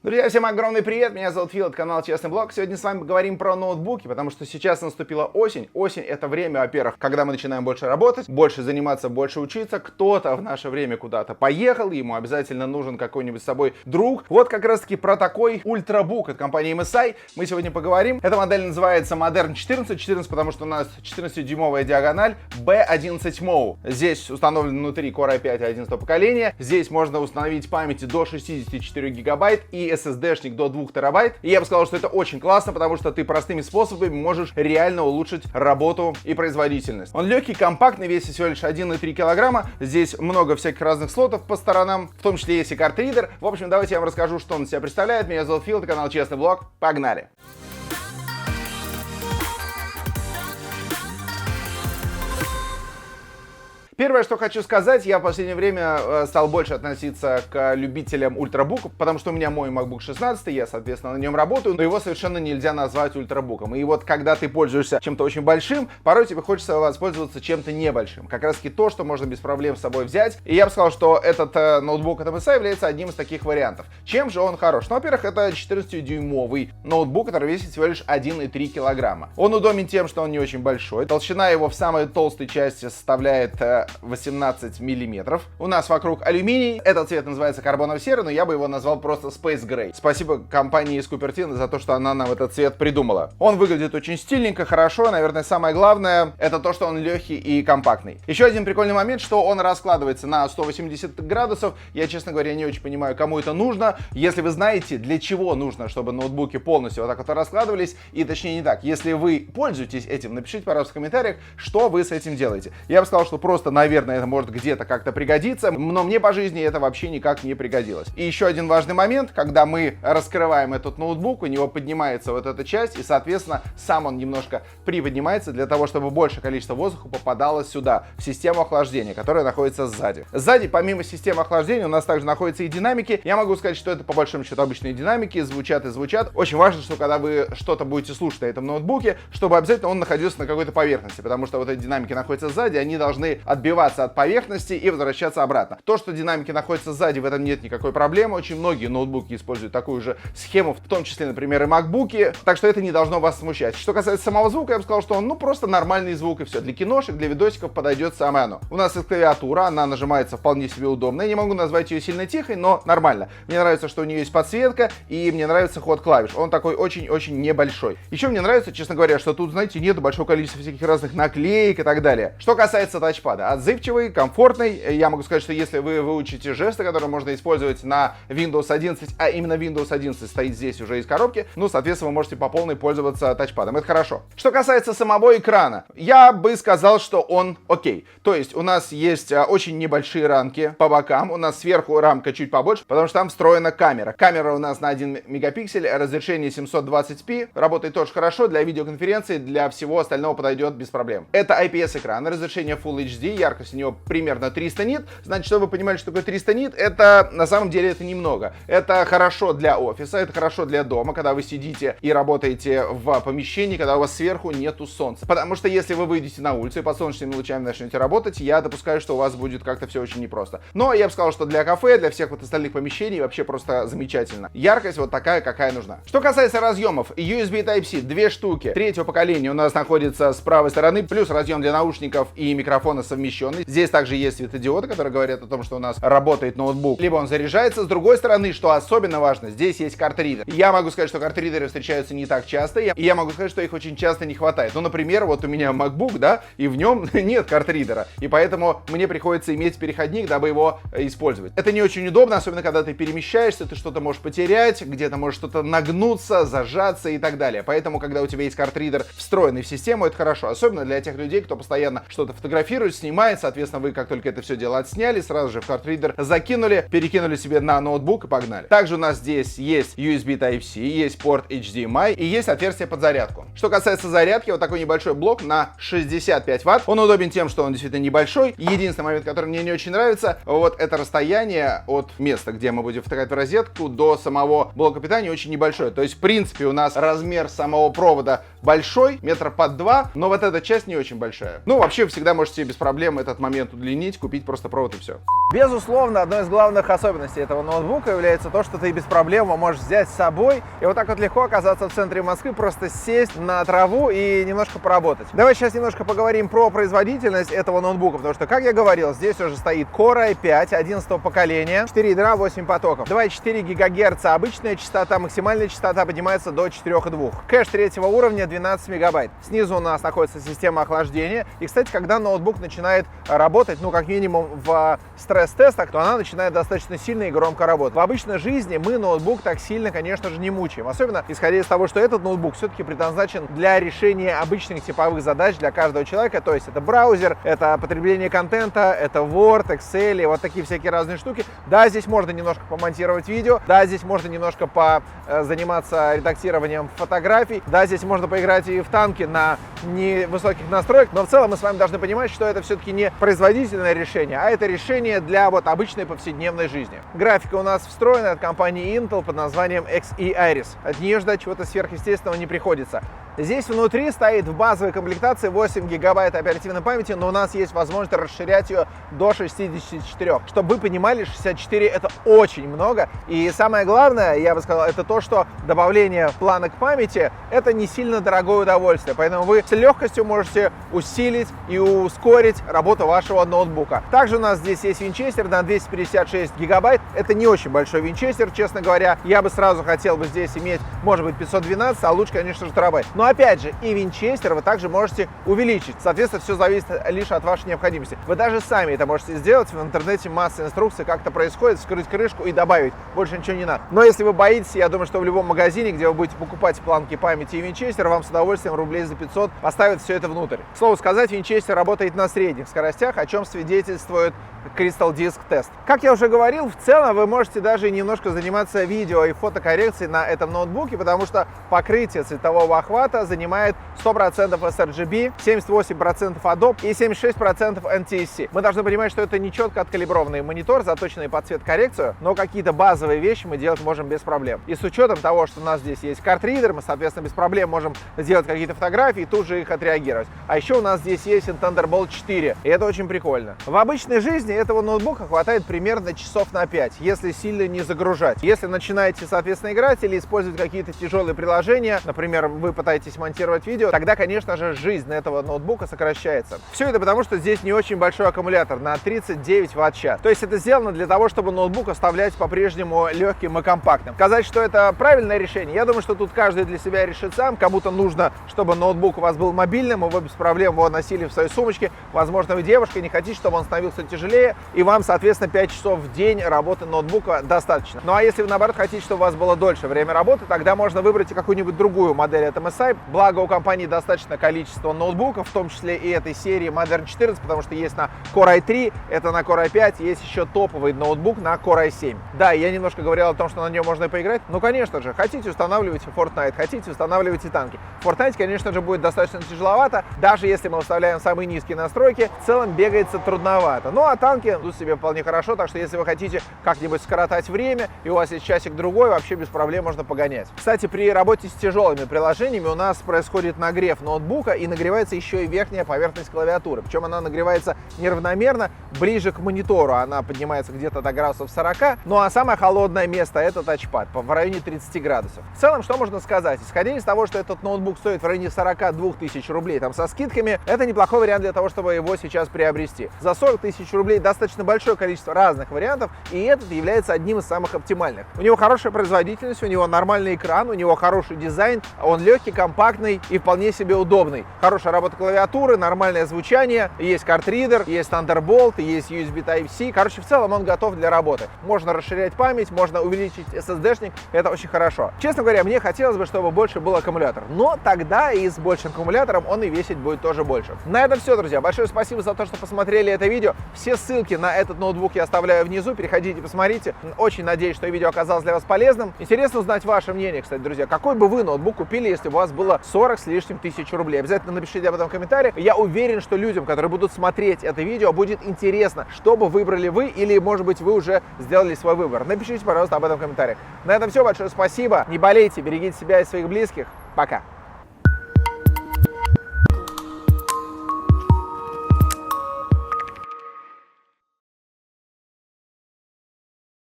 Друзья, всем огромный привет, меня зовут Фил, это канал Честный Блог. Сегодня с вами поговорим про ноутбуки, потому что сейчас наступила осень. Осень — это время, во-первых, когда мы начинаем больше работать, больше заниматься, больше учиться. Кто-то в наше время куда-то поехал, ему обязательно нужен какой-нибудь с собой друг. Вот как раз таки про такой ультрабук от компании MSI мы сегодня поговорим. Эта модель называется Modern 14, потому что у нас 14-дюймовая диагональ B11 Mo. Здесь установлен внутри Core i5 11 поколения. Здесь можно установить памяти до 64 гигабайт и SSD-шник до 2 терабайт. И я бы сказал, что это очень классно, потому что ты простыми способами можешь реально улучшить работу и производительность. Он легкий, компактный, весит всего лишь 1,3 килограмма. Здесь много всяких разных слотов по сторонам, в том числе есть и карт-ридер. В общем, давайте я вам расскажу, что он из себя представляет. Меня зовут Фил, это канал Честный Блог. Погнали! Первое, что хочу сказать, я в последнее время стал больше относиться к любителям ультрабуков, потому что у меня мой MacBook 16, я, соответственно, на нем работаю, но его совершенно нельзя назвать ультрабуком. И вот когда ты пользуешься чем-то очень большим, порой тебе хочется воспользоваться чем-то небольшим. Как раз таки то, что можно без проблем с собой взять. И я бы сказал, что этот ноутбук от MSI является одним из таких вариантов. Чем же он хорош? Ну, во-первых, это 14-дюймовый ноутбук, который весит всего лишь 1,3 килограмма. Он удобен тем, что он не очень большой. Толщина его в самой толстой части составляет 18 миллиметров. У нас вокруг алюминий. Этот цвет называется карбоново-серый, но я бы его назвал просто Space Gray. Спасибо компании из Cupertino за то, что она нам этот цвет придумала. Он выглядит очень стильненько, хорошо. Наверное, самое главное — это то, что он легкий и компактный. Еще один прикольный момент, что он раскладывается на 180 градусов. Я, честно говоря, не очень понимаю, кому это нужно. Если вы знаете, для чего нужно, чтобы ноутбуки полностью вот так вот раскладывались, и точнее не так. Если вы пользуетесь этим, напишите, пожалуйста, в комментариях, что вы с этим делаете. Я бы сказал, что просто, наверное, это может где-то как-то пригодиться, но мне по жизни это вообще никак не пригодилось. И еще один важный момент, когда мы раскрываем этот ноутбук, у него поднимается вот эта часть, и, соответственно, сам он немножко приподнимается для того, чтобы большее количество воздуха попадало сюда, в систему охлаждения, которая находится сзади. Сзади, помимо системы охлаждения, у нас также находятся и динамики. Я могу сказать, что это по большому счету обычные динамики, звучат и звучат. Очень важно, что когда вы что-то будете слушать на этом ноутбуке, чтобы обязательно он находился на какой-то поверхности, потому что вот эти динамики находятся сзади, они должны отбиваться от поверхности и возвращаться обратно. То, что динамики находятся сзади, в этом нет никакой проблемы. Очень многие ноутбуки используют такую же схему, в том числе, например, и макбуки, так что это не должно вас смущать. Что касается самого звука, я бы сказал, что он, просто нормальный звук и все. Для киношек, для видосиков подойдет самое оно. У нас есть клавиатура, она нажимается вполне себе удобно. Я не могу назвать ее сильно тихой, но нормально. Мне нравится, что у нее есть подсветка, и мне нравится ход клавиш. Он такой очень-очень небольшой. Еще мне нравится, честно говоря, что тут, знаете, нет большого количества всяких разных наклеек и так далее. Что касается тачпада, отзывчивый, комфортный. Я могу сказать, что если вы выучите жесты, которые можно использовать на Windows 11, а именно Windows 11 стоит здесь уже из коробки, соответственно, вы можете по полной пользоваться тачпадом. Это хорошо. Что касается самого экрана, я бы сказал, что он окей. То есть у нас есть очень небольшие рамки по бокам, у нас сверху рамка чуть побольше, потому что там встроена камера. Камера у нас на 1 мегапиксель, разрешение 720p, работает тоже хорошо, для видеоконференции, для всего остального подойдет без проблем. Это IPS-экран, разрешение Full HD, яркость у него примерно 300 нит. Значит, чтобы вы понимали, что такое 300 нит, это на самом деле это немного. Это хорошо для офиса, это хорошо для дома, когда вы сидите и работаете в помещении, когда у вас сверху нету солнца. Потому что если вы выйдете на улицу и под солнечными лучами начнете работать, я допускаю, что у вас будет как-то все очень непросто. Но я бы сказал, что для кафе, для всех вот остальных помещений вообще просто замечательно. Яркость вот такая, какая нужна. Что касается разъемов, USB Type-C, 2 штуки, 3-го поколения у нас находится с правой стороны, плюс разъем для наушников и микрофона совмещенный. Здесь также есть светодиоды, которые говорят о том, что у нас работает ноутбук, либо он заряжается. С другой стороны, что особенно важно, здесь есть карт-ридер. Я могу сказать, что карт-ридеры встречаются не так часто, и я могу сказать, что их очень часто не хватает. Например, вот у меня MacBook, да, и в нем нет карт-ридера, и поэтому мне приходится иметь переходник, дабы его использовать. Это не очень удобно, особенно когда ты перемещаешься, ты что-то можешь потерять, где-то может что-то нагнуться, зажаться и так далее. Поэтому, когда у тебя есть карт-ридер встроенный в систему, это хорошо. Особенно для тех людей, кто постоянно что-то фотографирует, снимает, соответственно, вы как только это все дело отсняли, сразу же в карт-ридер закинули, перекинули себе на ноутбук и погнали. Также у нас здесь есть USB Type-C, есть порт HDMI и есть отверстие под зарядку. Что касается зарядки, вот такой небольшой блок на 65 Вт. Он удобен тем, что он действительно небольшой. Единственный момент, который мне не очень нравится, вот это расстояние от места, где мы будем втыкать в розетку, до самого блока питания очень небольшое. То есть, в принципе, у нас размер самого провода большой, метра под 2, но вот эта часть не очень большая. Вообще, вы всегда можете без проблем проблем этот момент удлинить, купить просто провод и все. Безусловно, одной из главных особенностей этого ноутбука является то, что ты без проблем его можешь взять с собой и вот так вот легко оказаться в центре Москвы, просто сесть на траву и немножко поработать. Давай сейчас немножко поговорим про производительность этого ноутбука, потому что, как я говорил, здесь уже стоит Core i5 11 поколения, 4 ядра, 8 потоков, 2,4 ГГц обычная частота, максимальная частота поднимается до 4,2. Кэш третьего уровня 12 мегабайт. Снизу у нас находится система охлаждения. И, кстати, когда ноутбук начинает работать, ну, как минимум в стресс-тестах, то она начинает достаточно сильно и громко работать. В обычной жизни мы ноутбук так сильно, конечно же, не мучаем. Особенно исходя из того, что этот ноутбук все-таки предназначен для решения обычных типовых задач для каждого человека. То есть это браузер, это потребление контента, это Word, Excel и вот такие всякие разные штуки. Да, здесь можно немножко помонтировать видео, да, здесь можно немножко заниматься редактированием фотографий, да, здесь можно поиграть и в танки на невысоких настройках, но в целом мы с вами должны понимать, что это все-таки не производительное решение, а это решение для вот обычной повседневной жизни. Графика у нас встроена от компании Intel под названием Xe Iris. От нее ждать чего-то сверхъестественного не приходится. Здесь внутри стоит в базовой комплектации 8 гигабайт оперативной памяти, но у нас есть возможность расширять ее до 64. Чтобы вы понимали, 64 это очень много. И самое главное, я бы сказал, это то, что добавление планок памяти это не сильно дорогое удовольствие. Поэтому вы с легкостью можете усилить и ускорить работу вашего ноутбука. Также у нас здесь есть винчестер на 256 гигабайт. Это не очень большой винчестер, честно говоря. Я бы сразу хотел бы здесь иметь, может быть, 512, а лучше, конечно же, терабайт. Но опять же, и винчестер вы также можете увеличить. Соответственно, все зависит лишь от вашей необходимости. Вы даже сами это можете сделать. В интернете масса инструкций, как это происходит, вскрыть крышку и добавить. Больше ничего не надо. Но если вы боитесь, я думаю, что в любом магазине, где вы будете покупать планки памяти и винчестер, вам с удовольствием рублей за 500 поставят все это внутрь. К слову сказать, винчестер работает на средних скоростях, о чем свидетельствует Crystal Disk Test. Как я уже говорил, в целом вы можете даже немножко заниматься видео и фотокоррекцией на этом ноутбуке, потому что покрытие цветового охвата занимает 100% sRGB, 78% Adobe и 76% NTSC. Мы должны понимать, что это не четко откалиброванный монитор, заточенный под цветокоррекцию, но какие-то базовые вещи мы делать можем без проблем. И с учетом того, что у нас здесь есть картридер, мы, соответственно, без проблем можем сделать какие-то фотографии и тут же их отреагировать. А еще у нас здесь есть Thunderbolt 4, и это очень прикольно. В обычной жизни этого ноутбука хватает примерно часов на 5, если сильно не загружать. Если начинаете, соответственно, играть или использовать какие-то тяжелые приложения, например, вы пытаетесь монтировать видео, тогда, конечно же, жизнь этого ноутбука сокращается. Все это потому, что здесь не очень большой аккумулятор на 39 Вт-час. То есть это сделано для того, чтобы ноутбук оставлять по-прежнему легким и компактным. Сказать, что это правильное решение, я думаю, что тут каждый для себя решит сам. Кому-то нужно, чтобы ноутбук у вас был мобильным, и вы без проблем его носили в своей сумочке. Возможно, вы девушка, не хотите, чтобы он становился тяжелее, и вам, соответственно, 5 часов в день работы ноутбука достаточно. Ну а если вы, наоборот, хотите, чтобы у вас было дольше время работы, тогда можно выбрать какую-нибудь другую модель от MSI. Благо, у компании достаточно количество ноутбуков, в том числе и этой серии Modern 14, потому что есть на Core i3, это на Core i5, есть еще топовый ноутбук на Core i7. Да, я немножко говорил о том, что на нем можно и поиграть. Ну, конечно же, хотите, устанавливайте Fortnite, хотите, устанавливайте танки. Fortnite, конечно же, будет достаточно тяжеловато, даже если мы выставляем самые низкие настройки, в целом бегается трудновато. Ну, а танки идут себе вполне хорошо, так что если вы хотите как-нибудь скоротать время, и у вас есть часик-другой, вообще без проблем можно погонять. Кстати, при работе с тяжелыми приложениями у нас происходит нагрев ноутбука, и нагревается еще и верхняя поверхность клавиатуры. Причем она нагревается неравномерно, ближе к монитору. Она поднимается где-то до градусов 40. Ну а самое холодное место — это тачпад, в районе 30 градусов. В целом, что можно сказать? Исходя из того, что этот ноутбук стоит в районе 42 тысяч рублей, там со скидками, это неплохой вариант для того, чтобы его сейчас приобрести. За 40 тысяч рублей достаточно большое количество разных вариантов, и этот является одним из самых оптимальных. У него хорошая производительность, у него нормальный экран, у него хороший дизайн, он легкий, компактный и вполне себе удобный. Хорошая работа клавиатуры, нормальное звучание, есть картридер, есть Thunderbolt, есть USB Type-C. Короче, в целом он готов для работы. Можно расширять память, можно увеличить SSD-шник, это очень хорошо. Честно говоря, мне хотелось бы, чтобы больше был аккумулятор, но тогда и с большим аккумулятором он и весить будет тоже больше. На этом все, друзья. Большое спасибо за то, что посмотрели это видео. Все ссылки на этот ноутбук я оставляю внизу, переходите, посмотрите. Очень надеюсь, что видео оказалось для вас полезным. Интересно узнать ваше мнение, кстати, друзья. Какой бы вы ноутбук купили, если бы у вас было 40 с лишним тысяч рублей? Обязательно напишите об этом в комментариях. Я уверен, что людям, которые будут смотреть это видео, будет интересно, что бы выбрали вы, или, может быть, вы уже сделали свой выбор. Напишите, пожалуйста, об этом в комментариях. На этом все. Большое спасибо. Не болейте, берегите себя и своих близких. Пока.